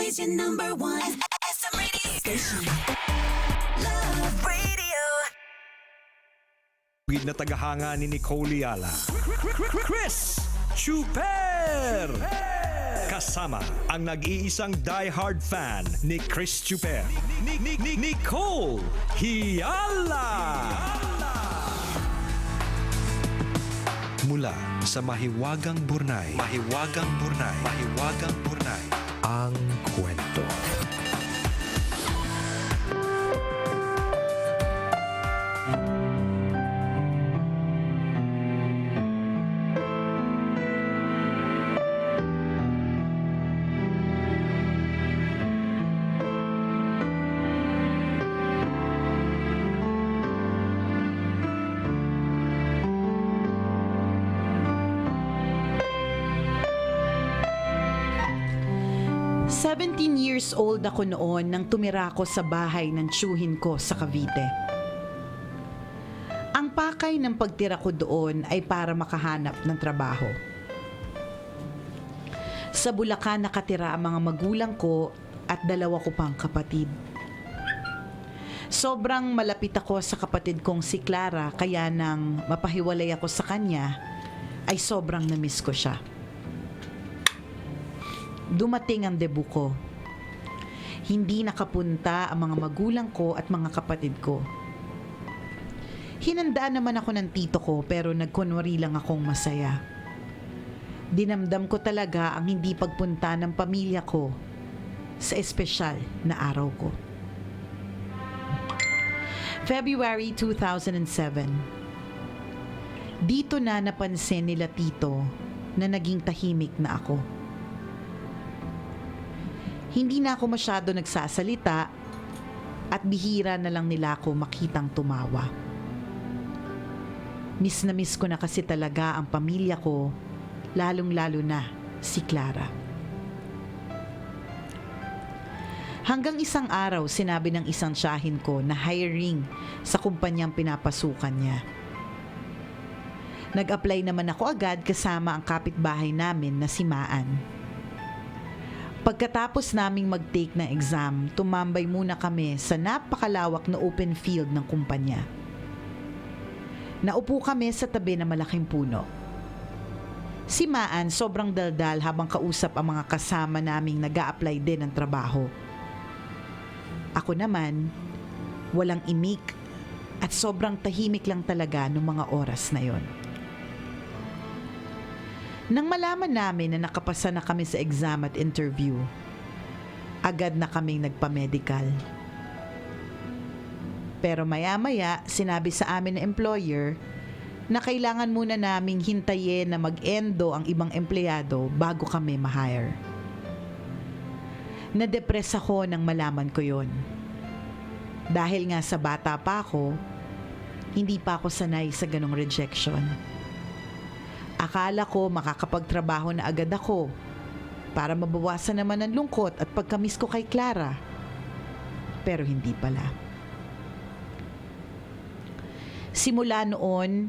always your number one. SM radio station. Love Radio. Gid na tagahanga ni Nicole Yala. Chris Chuper! Kasama ang nag-iisang die-hard fan ni Chris Chuper. Nicole Yala! Mula sa Mahiwagang Burnay, ang kwento. Years old ako noon nang tumira ako sa bahay ng tiyuhin ko sa Cavite. Ang pakay ng pagtira ko doon ay para makahanap ng trabaho. Sa Bulacan nakatira ang mga magulang ko at dalawa ko pang kapatid. Sobrang malapit ako sa kapatid kong si Clara kaya nang mapahiwalay ako sa kanya ay sobrang namiss ko siya. Dumating ang debut ko. Hindi nakapunta ang mga magulang ko at mga kapatid ko. Hinandaan naman ako ng tito ko pero nagkunwari lang akong masaya. Dinamdam ko talaga ang hindi pagpunta ng pamilya ko sa espesyal na araw ko. February 2007. Dito na napansin nila tito na naging tahimik na ako. Hindi na ako masyado nagsasalita at bihira na lang nila ako makitang tumawa. Miss na miss ko na kasi talaga ang pamilya ko, lalong-lalo na si Clara. Hanggang isang araw sinabi ng isang tiyahin ko na hiring sa kumpanyang pinapasukan niya. Nag-apply naman ako agad kasama ang kapitbahay namin na si Maan. Pagkatapos naming mag-take ng exam, tumambay muna kami sa napakalawak na open field ng kumpanya. Naupo kami sa tabi ng malaking puno. Si Maan sobrang daldal habang kausap ang mga kasama naming nag-a-apply din ng trabaho. Ako naman, walang imik at sobrang tahimik lang talaga noong mga oras na yon. Nang malaman namin na nakapasa na kami sa exam at interview, agad na kaming nagpa-medical. Pero maya-maya, sinabi sa amin ng employer na kailangan muna naming hintayin na mag-endo ang ibang empleyado bago kami ma-hire. Nadepress ako nang malaman ko yon. Dahil nga sa bata pa ako, hindi pa ako sanay sa ganong rejection. Akala ko makakapagtrabaho na agad ako para mabawasan naman ang lungkot at pagkamiss ko kay Clara. Pero hindi pala. Simula noon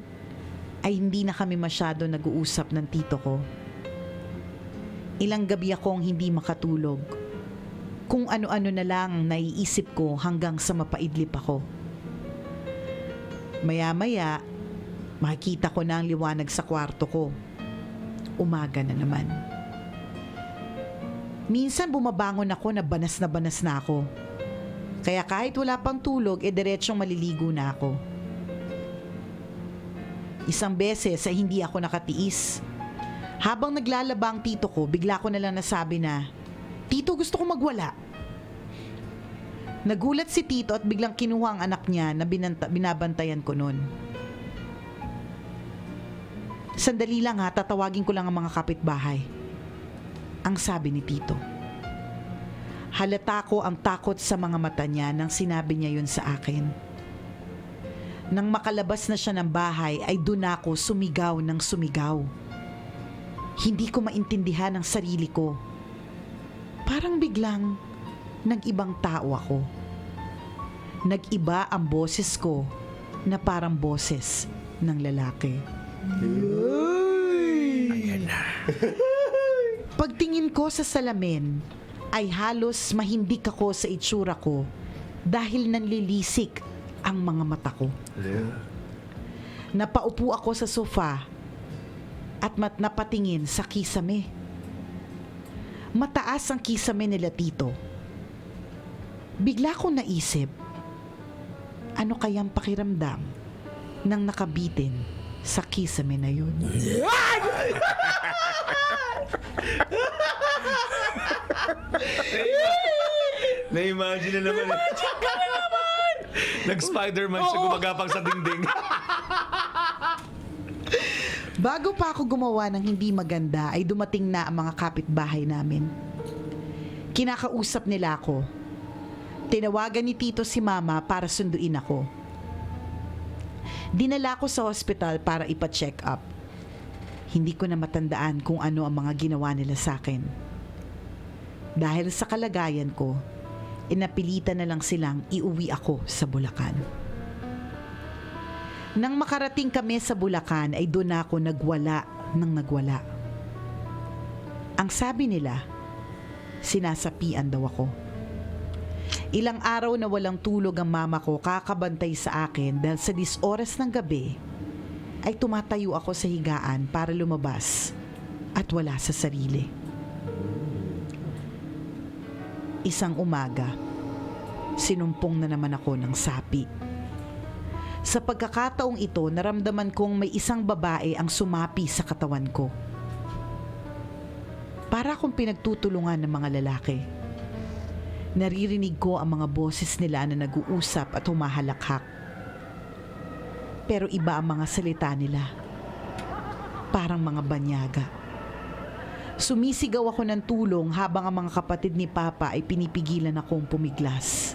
ay hindi na kami masyado nag-uusap ng tito ko. Ilang gabi akong hindi makatulog. Kung ano-ano na lang naiisip ko hanggang sa mapaidlip ako. Maya-maya, makikita ko na ang liwanag sa kwarto ko. Umaga na naman. Minsan bumabangon ako na banas na ako. Kaya kahit wala pang tulog, diretsyong maliligo na ako. Isang beses ay hindi ako nakatiis. Habang naglalaba ang tito ko, bigla ko na lang nasabi na, "Tito, gusto ko magwala." Nagulat si tito at biglang kinuha ang anak niya na binabantayan ko noon. "Sandali lang ha, tatawagin ko lang ang mga kapitbahay," ang sabi ni tito. Halata ko ang takot sa mga mata niya nang sinabi niya yun sa akin. Nang makalabas na siya ng bahay ay doon ako sumigaw ng sumigaw. Hindi ko maintindihan ang sarili ko. Parang biglang nag-ibang tao ako. Nag-iba ang boses ko na parang boses ng lalaki. Ayan na. Pagtingin ko sa salamin ay halos mahindik ako sa itsura ko dahil nanlilisik ang mga mata ko. Napaupo ako sa sofa at napatingin sa kisame. Mataas ang kisame nila tito. Bigla kong naisip, ano kayang pakiramdam ng nakabitin sa kisame na yun? Na-imagine na naman. Nag-Spider-Man siya gumagapang sa dingding. Bago pa ako gumawa ng hindi maganda ay dumating na ang mga kapitbahay namin. Kinakausap nila ako. Tinawagan ni Tito si Mama para sunduin ako. Dinala ko sa hospital para ipa-check up. Hindi ko na matandaan kung ano ang mga ginawa nila sa akin. Dahil sa kalagayan ko, inapilitan na lang silang iuwi ako sa Bulacan. Nang makarating kami sa Bulacan ay doon ako nagwala ng nagwala. Ang sabi nila, sinasapian daw ako. Ilang araw na walang tulog ang mama ko kakabantay sa akin dahil sa 10 oras ng gabi ay tumatayo ako sa higaan para lumabas at wala sa sarili. Isang umaga, sinumpong na naman ako ng sapi. Sa pagkakataong ito, naramdaman kong may isang babae ang sumapi sa katawan ko. Para akong pinagtutulungan ng mga lalaki. Naririnig ko ang mga boses nila na nag-uusap at humahalakhak. Pero iba ang mga salita nila. Parang mga banyaga. Sumisigaw ako ng tulong habang ang mga kapatid ni Papa ay pinipigilan akong pumiglas.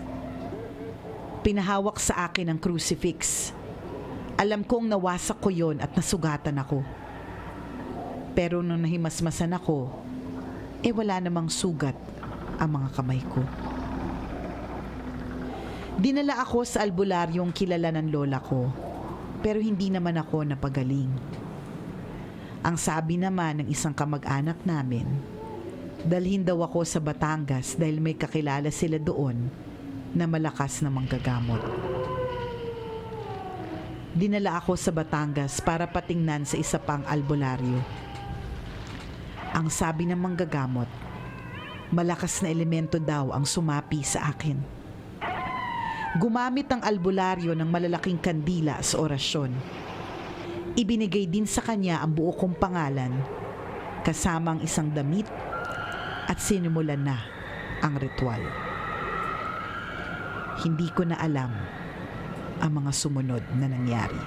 Pinahawak sa akin ang crucifix. Alam kong nawasak ko yon at nasugatan ako. Pero nung nahimasmasan ako, wala namang sugat ang mga kamay ko. Dinala ako sa albularyong kilala ng lola ko, pero hindi naman ako napagaling. Ang sabi naman ng isang kamag-anak namin, dalhin daw ako sa Batangas dahil may kakilala sila doon na malakas na manggagamot. Dinala ako sa Batangas para patingnan sa isa pang albularyo. Ang sabi ng manggagamot, malakas na elemento daw ang sumapi sa akin. Gumamit ang albularyo ng malalaking kandila sa orasyon. Ibinigay din sa kanya ang buo kong pangalan, kasama ang isang damit, at sinimulan na ang ritual. Hindi ko na alam ang mga sumunod na nangyari.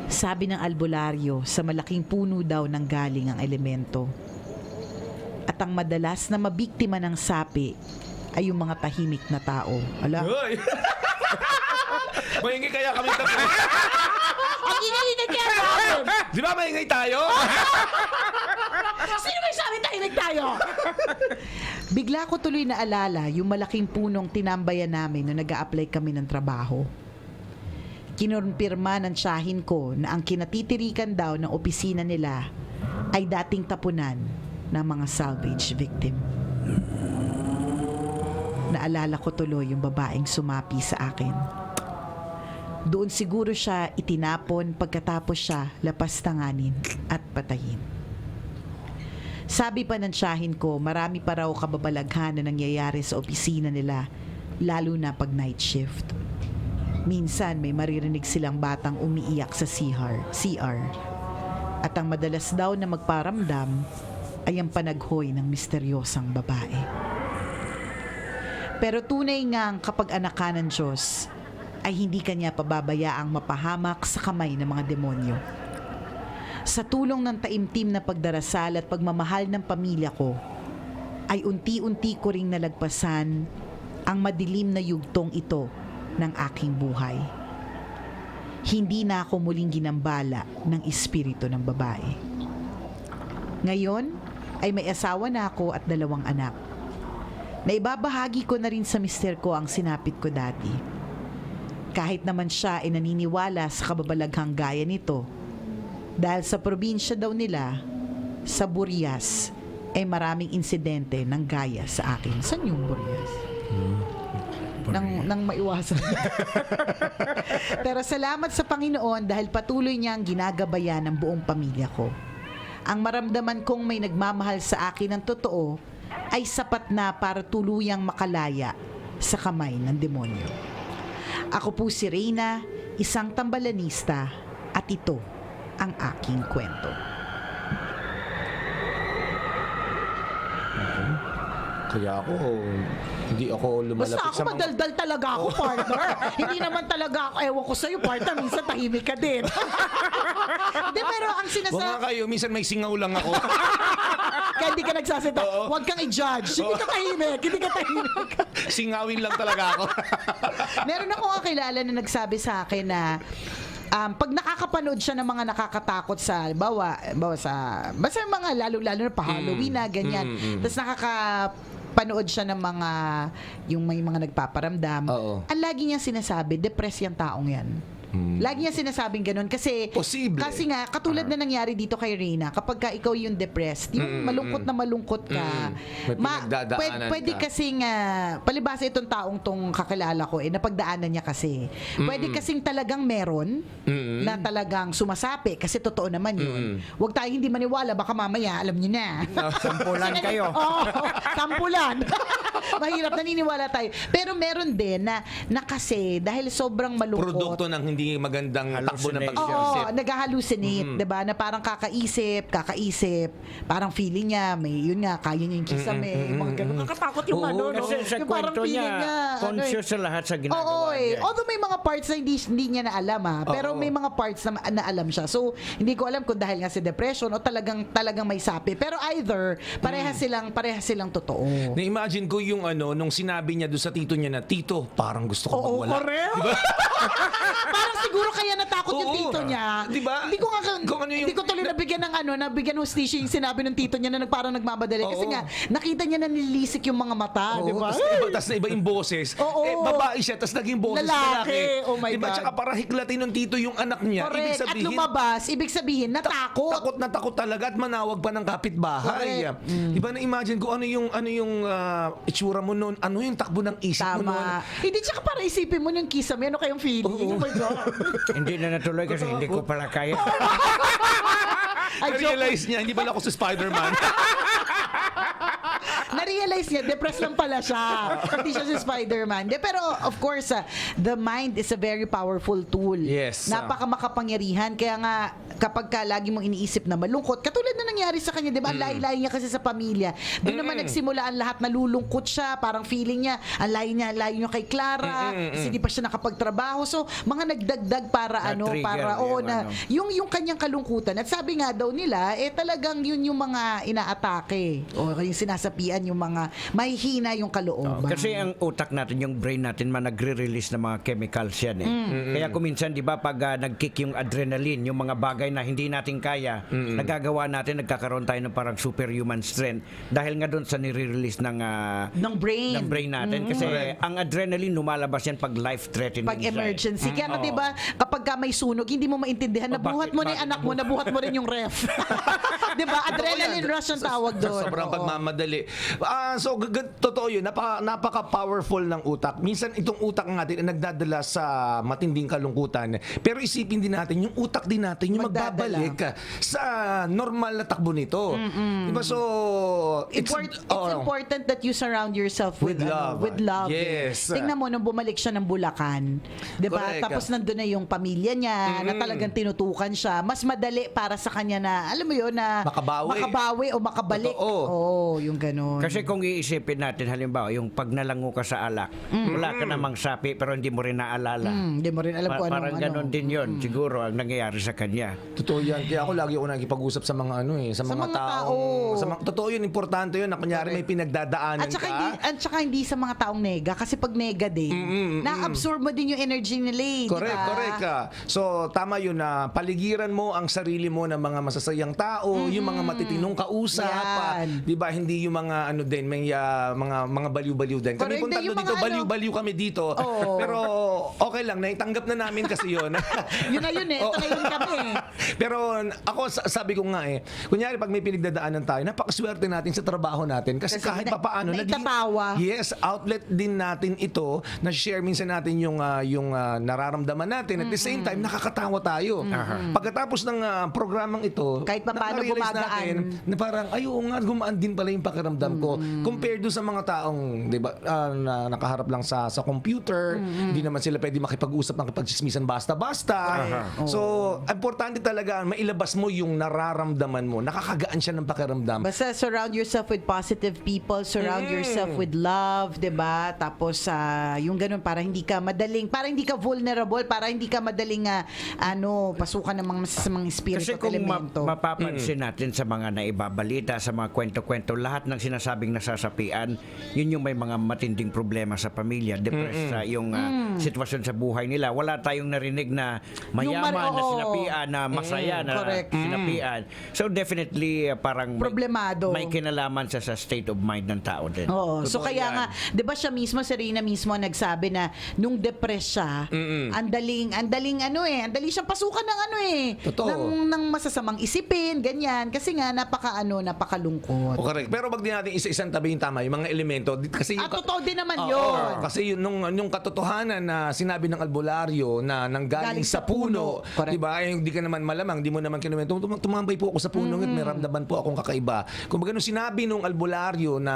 Sabi ng albularyo, sa malaking puno daw nang galing ang elemento. At ang madalas na mabiktima ng sapi ay yung mga tahimik na tao. Ala? Hoy! Mahingi kaya kami tapos. Ang ingay kaya namin! Di ba maingay tayo? Sino may sabi tahimik tayo? Bigla ko tuloy na alala yung malaking punong tinambayan namin nung nag-a-apply kami ng trabaho. Kinumpirma ng tiyahin ko na ang kinatitirikan daw ng opisina nila ay dating tapunan ng mga salvage victim. Naalala ko tuloy yung babaeng sumapi sa akin. Doon siguro siya itinapon pagkatapos siya lapastanganin at patayin. Sabi pa ng tiyahin ko, marami pa raw kababalaghan na nangyayari sa opisina nila, lalo na pag night shift. Minsan may maririnig silang batang umiiyak sa CR. At ang madalas daw na magparamdam ay ang panaghoy ng misteryosang babae. Pero tunay ngang kapag anak ka ng Diyos, ay hindi kanya pababayaang mapahamak sa kamay ng mga demonyo. Sa tulong ng taimtim na pagdarasal at pagmamahal ng pamilya ko, ay unti-unti ko ring nalagpasan ang madilim na yugtong ito ng aking buhay. Hindi na ako muling ginambala ng espiritu ng babae. Ngayon ay may asawa na ako at 2 anak. Naibabahagi ko na rin sa mister ko ang sinapit ko dati. Kahit naman siya ay naniniwala sa kababalaghang gaya nito, dahil sa probinsya daw nila, sa Burias, maraming insidente ng gaya sa akin. Saan yung Boreas? Nang maiwasan. Pero salamat sa Panginoon dahil patuloy niyang ginagabayan ang buong pamilya ko. Ang maramdaman kong may nagmamahal sa akin ng totoo ay sapat na para tuluyang makalaya sa kamay ng demonyo. Ako po si Reyna, isang tambalanista, at ito ang aking kwento. Kaya ako, hindi ako lumalapit Basta ako sa mga... madaldal talaga ako, partner. Hindi naman talaga ako, ewan ko sa'yo, partner, minsan tahimik ka din. Hindi, pero ang Huwag nga sinasabi, kayo, minsan may singaw lang ako. kaya hindi ka nagsasalita, Oo. huwag kang i-judge. Hindi ka tahimik, hindi ka tahimik. Singawin lang talaga ako. Meron akong kakilala na nagsabi sa akin na pag nakakapanood siya ng mga nakakatakot sa bawa sa basta yung mga lalo na pa-Halloween na ganyan. Tapos nakakapanood siya ng mga yung may mga nagpaparamdam. Oo. Ang lagi niya sinasabi, depressed yung taong yan. Lagi niya sinasabing ganun kasi Posible. kasi nga katulad na nangyari dito kay Reyna, kapag ka ikaw yung depressed, yung malungkot na malungkot ka, May pinagdadaanan pwede ka. kasing palibasa itong taong tong kakilala ko napagdaanan niya kasi. Pwede kasing talagang meron na talagang sumasapi kasi totoo naman yun. Huwag tayo hindi maniwala, baka mamaya alam niyo na. Sampulan kayo. Oo, sampulan. Mahirap, naniniwala tayo. Pero meron din na kasi dahil sobrang malungkot. Produkto ng hindi magandang takbo ng Hallucinate. pag-iisip. Oo, nag-hallucinate, 'di ba? Na parang kakaisip, parang feeling niya, may yun nga, kaya niya yung kisame, yung mga ganun. Nakakatakot yung Oo, ano, no? Kasi sa Yung parang kwento feeling niya, ano conscious sa lahat sa ginagawa Oo, niya. Although may mga parts na hindi niya na alam pero Oo. may mga parts na alam siya. So, hindi ko alam kung dahil nga sa depression o talagang may sapi. Pero either, parehas silang totoo. Na-imagine ko yung nung sinabi niya doon sa tito niya na, Tito, parang gusto ko Oo, magwala. correct. Parang siguro kaya natakot yung Oo. tito niya. Di ba? Hindi ko nga Kung ano yung- hindi ko tuloy nabigyan ng hostisya yung sinabi ng tito niya na parang nagmamadali. Kasi Oo. nga, nakita niya na nilisik yung mga mata, Oo, di ba? tas na iba yung boses. Oo. Babae siya, tas naging boses Lalaki. Oh my diba? God. Tsaka para hiklatin ng tito yung anak niya. Correct. At lumabas, ibig sabihin, natakot. Takot na takot talaga at manawag pa ng kapitbahay. Correct. Di ba na-imagine ko ano yung itsura mo noon, ano yung takbo ng isip mo noon. Tama. Hindi, tsaka para isipin mo yung kisame, ano kayong feeling? Oh my God. Hindi na natuloy kasi hindi ko pala kaya. Ay, joke. Na-realize niya, hindi pala ako si Spider-Man. Na-realize niya, depressed lang pala siya. Hindi siya si Spider-Man. Pero of course, the mind is a very powerful tool. Yes. Napaka-makapangyarihan. Kaya nga, kapag ka lagi mong iniisip na malungkot, katulad na nangyari sa kanya, di ba? Ang layo-layo niya kasi sa pamilya. Doon naman nagsimula ang lahat, nalulungkot siya. Parang feeling niya, ang layo niya kay Clara. Kasi di pa siya nakapagtrabaho. So, mga nagdagdag para Na-trigger yung kanyang kalungkutan. At sabi nga daw nila, talagang yun yung mga inaatake. O yung sinasapian yung mga mahihina yung kalooban. Kasi ang utak natin, yung brain natin, nagre-release ng mga chemicals yan eh. Kaya kuminsan, di ba, pag nag-kick yung adrenaline, yung mga bagay na hindi natin kaya, nagagawa natin, nagkakaroon tayo ng parang superhuman strength. Dahil nga doon sa nire-release ng brain natin. Kasi ang adrenaline, lumalabas yan pag life-threatening. Pag emergency. Kaya nga, di ba, kapag ka may sunog, hindi mo maintindihan, nabuhat mo na yung anak mo, nabuhat mo rin yung ref. Di ba? Adrenaline rush ang tawag doon. Sobrang Oo. pagmamadali. So, totoo yun. Napaka-powerful ng utak. Minsan, itong utak natin ay nagdadala sa matinding kalungkutan. Pero isipin din natin, yung utak din natin, yung Magdadala. magbabalik sa normal na takbo nito. Diba? So, It's important that you surround yourself with With love. with love. Yes. Tingnan mo nung bumalik siya ng Bulacan, 'di ba? Correct. Tapos nandun na yung pamilya niya na talagang tinutukan siya. Mas madali para sa kanya na alam mo 'yun na Makabawi. o makabalik. Totoo. Oo, yung ganun. Kasi kung iisipin natin, halimbawa, yung pag nalango ka sa alak, wala ka namang sapi pero hindi mo rin naalala. Hindi mo rin alam kung anong Parang ganon din yun, siguro, ang nangyayari sa kanya. Totoo yan. Kaya ako lagi ako nakikipag-usap sa mga sa mga tao. Totoo yun, importante yun na kunyari may pinagdadaanan At saka hindi sa mga taong nega kasi pag nega din, na-absorb mo din yung energy nila, Correct, diba? correct ka. So, tama yun na paligiran mo ang sarili mo ng mga masasayang tao, yung mga matitinong kausap, Yan. di ba? Hindi yung mga din, may mga baliw-baliw din. Kami Correct. pong tatlo Yung dito, mga baliw-baliw kami dito. Oo. Pero okay lang, naitanggap na namin kasi yun. Yun na yun eh. Ito na yun kami. Pero ako, sabi ko nga kunyari pag may pinagdadaanan tayo, napakaswerte natin sa trabaho natin kasi kahit papaano, naitatawa. yes, outlet din natin ito, na share minsan natin yung nararamdaman natin. At the same time, nakakatawa tayo. Pagkatapos ng programang ito, Kahit papaano na-realize gumagaan. natin na parang, ay, oo nga, gumaan din pala yung pakiramdam ko. Compared doon sa mga taong, di ba, na nakaharap lang sa computer, hindi naman sila pwede makipag-usap, makipag-chismisan basta-basta. So, importante talaga, mailabas mo yung nararamdaman mo. Nakakagaan siya ng pakiramdam. Basta surround yourself with positive people, surround yourself with love, 'di ba? Tapos yung ganun para hindi ka vulnerable, para hindi ka madaling pasukan ng mga masasamang espiritu Kasi at kung elemento. mapapansin natin sa mga naibabalita, sa mga kwento-kwento, lahat ng sinasabing nasasapian, yun yung may mga matinding problema sa pamilya, depressed sa yung sitwasyon sa buhay nila. Wala tayong narinig na mayaman na sinapian, na masaya na correct. sinapian. So definitely parang Problemado. may kinalaman sa state of mind ng tao din. Oo. So Totoo kaya yan. nga, 'di ba siya mismo, si Reyna mismo nagsabi na nung depressed siya, ang daling siyang pasukan ng Totoo. ng masasamang isipin, ganyan kasi nga napakalungkot. Correct. Pero wag din natin isa-isang tabi yung tama, yung mga elemento. Kasi Totoo din naman Oo, yun. Kasi yung katotohanan na sinabi ng albularyo na nanggaling Galing sa sa puno, puno. Correct. 'di ba? Hindi ka naman malamang, di mo naman kinuwento. Tumambay po ako sa puno at may ramdaman po akong kakaiba. Kumbaga nung sinabi nung albularyo na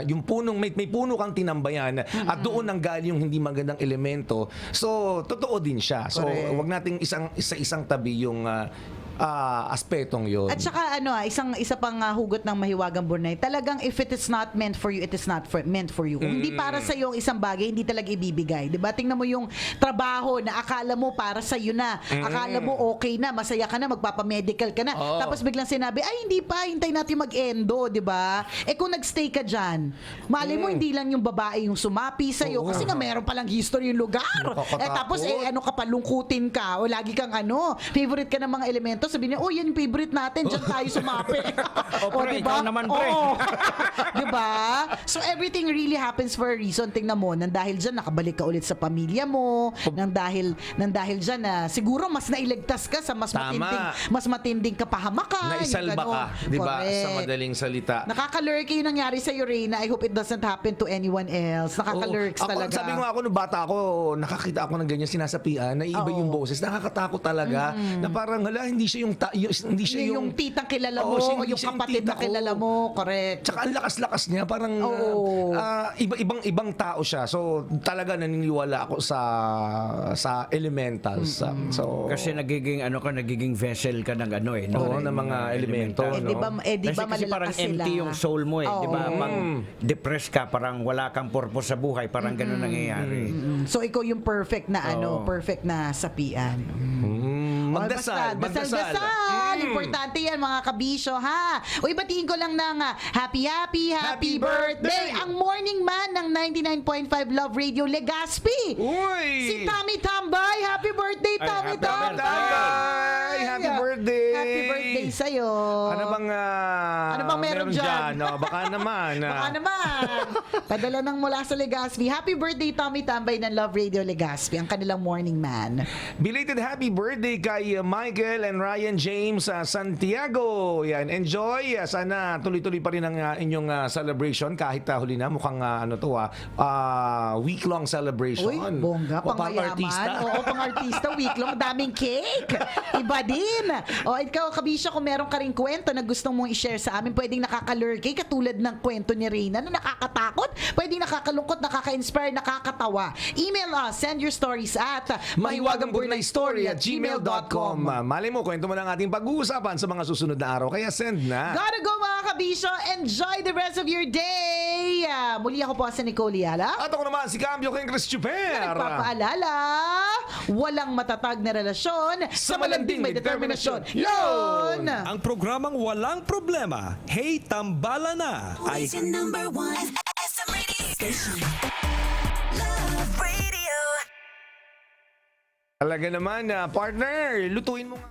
yung punong may puno kang tinambayan at doon nanggaling yung hindi magandang elemento. So, totoo din siya. So, Correct. wag nating isang tabi yung aspetong yun. At saka isa pang hugot ng Mahiwagang Burnay, talagang if it is not meant for you, it is not meant for you. Kung hindi para sa iyo ang isang bagay, hindi talaga ibibigay. 'Di ba? Tingnan mo yung trabaho na akala mo para sa iyo na. Akala mo okay na, masaya ka na, magpapa-medical ka na. Oo. Tapos biglang sinabi, ay hindi pa, hintay natin mag-endo, 'di ba? Kung nagstay ka diyan, mali mo hindi lang yung babae yung sumapi sa iyo kasi nga meron palang history yung lugar. Nakakatakot. Tapos ka palungkutin ka o lagi kang favorite ka ng mga elemento, sabi niya, yan yung favorite natin, diyan tayo sumapi. pre, ikaw naman, pre. Oo. Diba? So everything really happens for a reason. Tingnan mo, nang dahil dyan, nakabalik ka ulit sa pamilya mo, nang dahil dyan, siguro mas nailigtas ka sa mas Tama. matinding kapahamakan. Naisalba ka, 'di ba? Correct. Sa madaling salita. Nakaka-lurky yung nangyari sa Reyna. I hope it doesn't happen to anyone else. Nakaka-lurks Oo. talaga. Sabi ko nga ako, nung bata ako, nakakita ako ng ganyan sinasapian, na iba yung boses. Nakakatakot talaga. Na parang, hindi siya hindi siya yung titang kilala mo, Oo, o hindi yung siya kapatid tita na kilala ko. mo. Correct. Tsaka ang lakas-lakas niya, parang Oo. ibang tao siya. So talaga naniniwala ako sa elementals. So Kasi nagiging vessel ka ng Oo, ng mga elemento, no? Di ba Kasi parang malalakas sila? empty yung soul mo di ba? Oo. Pag depressed ka, parang wala kang purpose sa buhay, parang ganun nangyayari. So ikaw yung perfect na Oo. perfect na sapian. magdasal. Dasal. Importante yan mga kabisyo, ha? Uy, batiin ko lang ng happy birthday ang morning man ng 99.5 Love Radio Legazpi. Uy! Si Tommy Tambay. Happy birthday, Ay, Tommy happy Tambay. birthday! Happy birthday! Happy birthday sa'yo. Ano bang meron dyan? No, baka naman. Baka naman. Padala ng mula sa Legazpi. Happy birthday, Tommy Tambay ng Love Radio Legazpi, ang kanilang morning man. Belated happy birthday kay Michael and Ryan James sa Santiago. Yan, enjoy. Sana tuloy-tuloy pa rin ang inyong celebration kahit huli na mukhang week-long celebration. Uy, bongga, O, pang-mayaman. Oo, pang-artista, week-long, daming cake. Iba din. O, ikaw, kabisyo, kung meron ka rin kwento na gustong mong i-share sa amin, pwedeng nakakalurky, katulad ng kwento ni Reyna na nakakatakot, pwedeng nakakalungkot, nakaka-inspire, nakakatawa. Email us, send your stories at mahiwagangburnaystory@gmail.com. Malay mo, kwento mo lang ating pag-uusapan sa mga susunod na araw. Kaya send na. Gotta go mga kabisyo. Enjoy the rest of your day. Muli ako po si Nicole Yala. At ako naman, si Cambio King Chris Chuper. Nagpapaalala, walang matatag na relasyon sa malanding may determinasyon. Yun! Ang programang Walang Problema, Hey Tambala Na, ay Always your number one. SM Radio Station. Love Radio. Talaga naman, partner, lutuin mo nga.